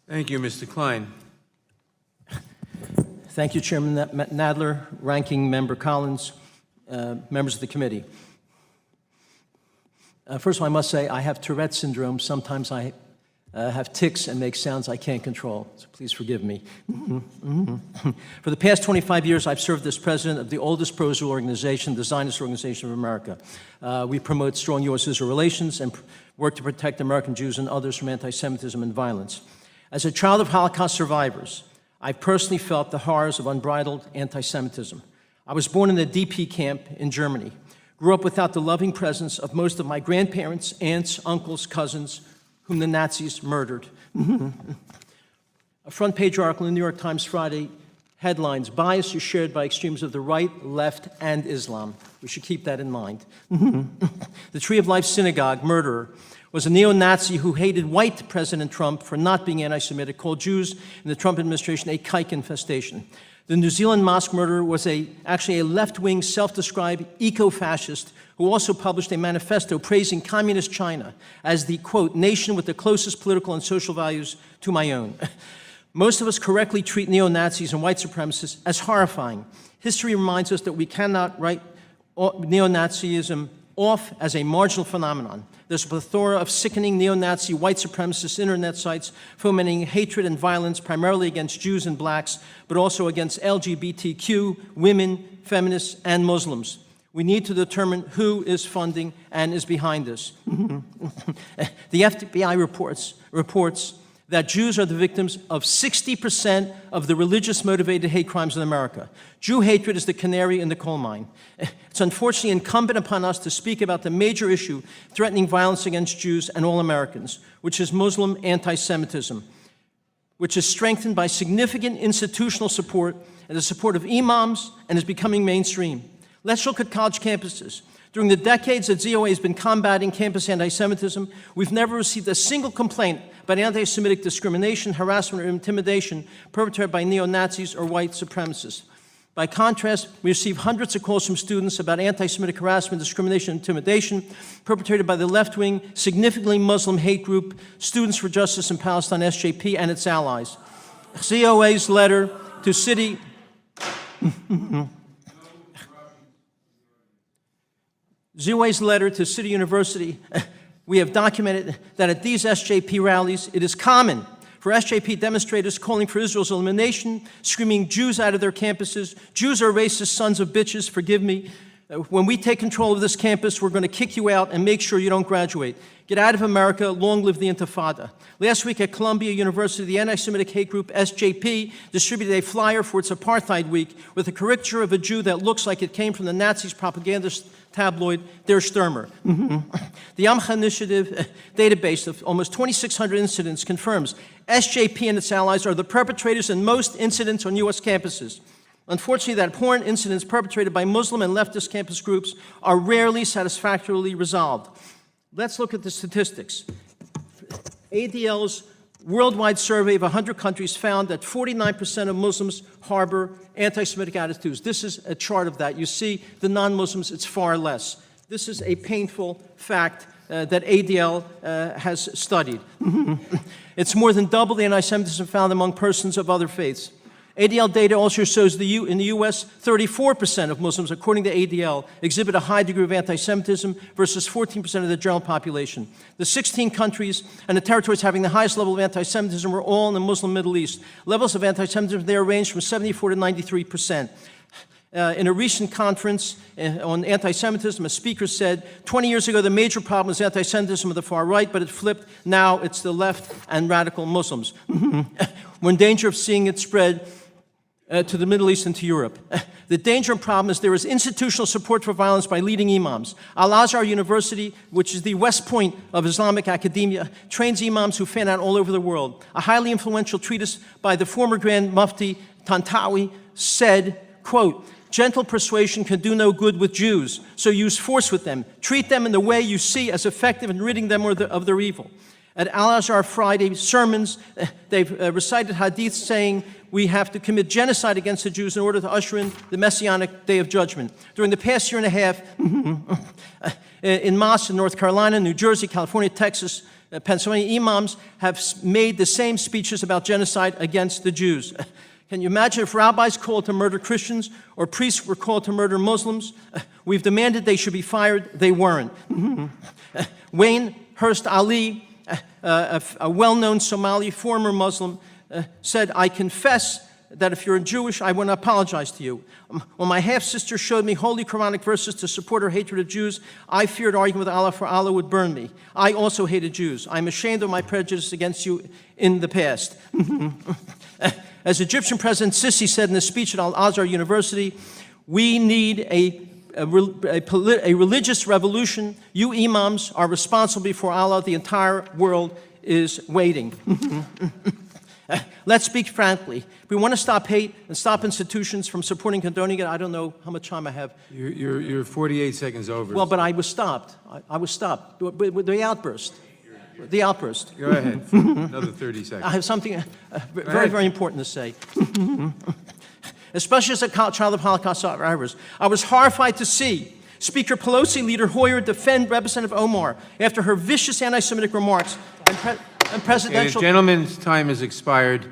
Thank you, Mr. Klein. Thank you, Chairman Nadler, Ranking Member Collins, members of the committee. First of all, I must say I have Tourette syndrome. Sometimes I have tics and make sounds I can't control, so please forgive me. For the past 25 years, I've served as president of the oldest pro-Israel organization, the Zionist Organization of America. We promote strong U.S.-Israel relations and work to protect American Jews and others from anti-Semitism and violence. As a child of Holocaust survivors, I personally felt the horrors of unbridled anti-Semitism. I was born in a DP camp in Germany, grew up without the loving presence of most of my grandparents, aunts, uncles, cousins, whom the Nazis murdered. A front-page article in the New York Times Friday headlines, "Bias is shared by extremes of the right, left, and Islam." We should keep that in mind. The Tree of Life synagogue murderer was a neo-Nazi who hated white President Trump for not being anti-Semitic, called Jews in the Trump administration a kike infestation. The New Zealand mosque murderer was actually a left-wing, self-described eco-fascist who also published a manifesto praising communist China as the, quote, nation with the closest political and social values to my own. Most of us correctly treat neo-Nazis and white supremacists as horrifying. History reminds us that we cannot write neo-Nazism off as a marginal phenomenon. There's a plethora of sickening neo-Nazi white supremacist internet sites fomenting hatred and violence primarily against Jews and blacks, but also against LGBTQ, women, feminists, and Muslims. We need to determine who is funding and is behind this. The FBI reports that Jews are the victims of 60% of the religious-motivated hate crimes in America. Jew hatred is the canary in the coal mine. It's unfortunately incumbent upon us to speak about the major issue threatening violence against Jews and all Americans, which is Muslim anti-Semitism, which is strengthened by significant institutional support and the support of imams and is becoming mainstream. Let's look at college campuses. During the decades that ZOA has been combating campus anti-Semitism, we've never received a single complaint about anti-Semitic discrimination, harassment, or intimidation perpetrated by neo-Nazis or white supremacists. By contrast, we receive hundreds of calls from students about anti-Semitic harassment, discrimination, and intimidation perpetrated by the left-wing, significantly Muslim hate group, Students for Justice in Palestine, SJP, and its allies. ZOA's letter to City... ZOA's letter to City University, we have documented that at these SJP rallies, it is common for SJP demonstrators calling for Israel's elimination, screaming Jews out of their campuses. Jews are racist sons of bitches, forgive me. When we take control of this campus, we're going to kick you out and make sure you don't graduate. Get out of America, long live the Intifada. Last week at Columbia University, the anti-Semitic hate group SJP distributed a flyer for its Apartheid Week with a caricature of a Jew that looks like it came from the Nazis' propaganda tabloid, Der Stürmer. The Amcha Initiative database of almost 2,600 incidents confirms SJP and its allies are the perpetrators in most incidents on U.S. campuses. Unfortunately, that abhorrent incidents perpetrated by Muslim and leftist campus groups are rarely satisfactorily resolved. Let's look at the statistics. ADL's worldwide survey of 100 countries found that 49% of Muslims harbor anti-Semitic attitudes. This is a chart of that. You see the non-Muslims, it's far less. This is a painful fact that ADL has studied. It's more than double the anti-Semitism found among persons of other faiths. ADL data also shows in the U.S., 34% of Muslims, according to ADL, exhibit a high degree of anti-Semitism versus 14% of the general population. The 16 countries and the territories having the highest level of anti-Semitism were all in the Muslim Middle East. Levels of anti-Semitism there range from 74 to 93%. In a recent conference on anti-Semitism, a speaker said, 20 years ago, the major problem was anti-Semitism of the far right, but it flipped. Now it's the left and radical Muslims. We're in danger of seeing it spread to the Middle East and to Europe. The danger and problem is there is institutional support for violence by leading imams. Al-Azhar University, which is the West Point of Islamic academia, trains imams who fan out all over the world. A highly influential treatise by the former Grand Mufti Tantawi said, quote, gentle persuasion can do no good with Jews, so use force with them. Treat them in the way you see as effective in ridding them of their evil. At Al-Azhar Friday sermons, they've recited hadiths saying we have to commit genocide against the Jews in order to usher in the Messianic Day of Judgment. During the past year and a half, in mosques in North Carolina, New Jersey, California, Texas, Pennsylvania imams have made the same speeches about genocide against the Jews. Can you imagine if rabbis called to murder Christians or priests were called to murder Muslims? We've demanded they should be fired. They weren't. Wayne Hurst Ali, a well-known Somali former Muslim, said, I confess that if you're Jewish, I want to apologize to you. When my half-sister showed me holy Quranic verses to support her hatred of Jews, I feared arguing with Allah, for Allah would burn me. I also hated Jews. I'm ashamed of my prejudice against you in the past. As Egyptian President Sisi said in a speech at Al-Azhar University, we need a religious revolution. You imams are responsible before Allah. The entire world is waiting. Let's speak frankly. If we want to stop hate and stop institutions from supporting condoning it, I don't know how much time I have. You're 48 seconds over. Well, but I was stopped. I was stopped with the outburst. The outburst. Go ahead. Another 30 seconds. I have something very, very important to say. Especially as a child of Holocaust survivors. I was horrified to see Speaker Pelosi, Leader Hoyer defend Representative Omar after her vicious anti-Semitic remarks and presidential... The gentleman's time has expired.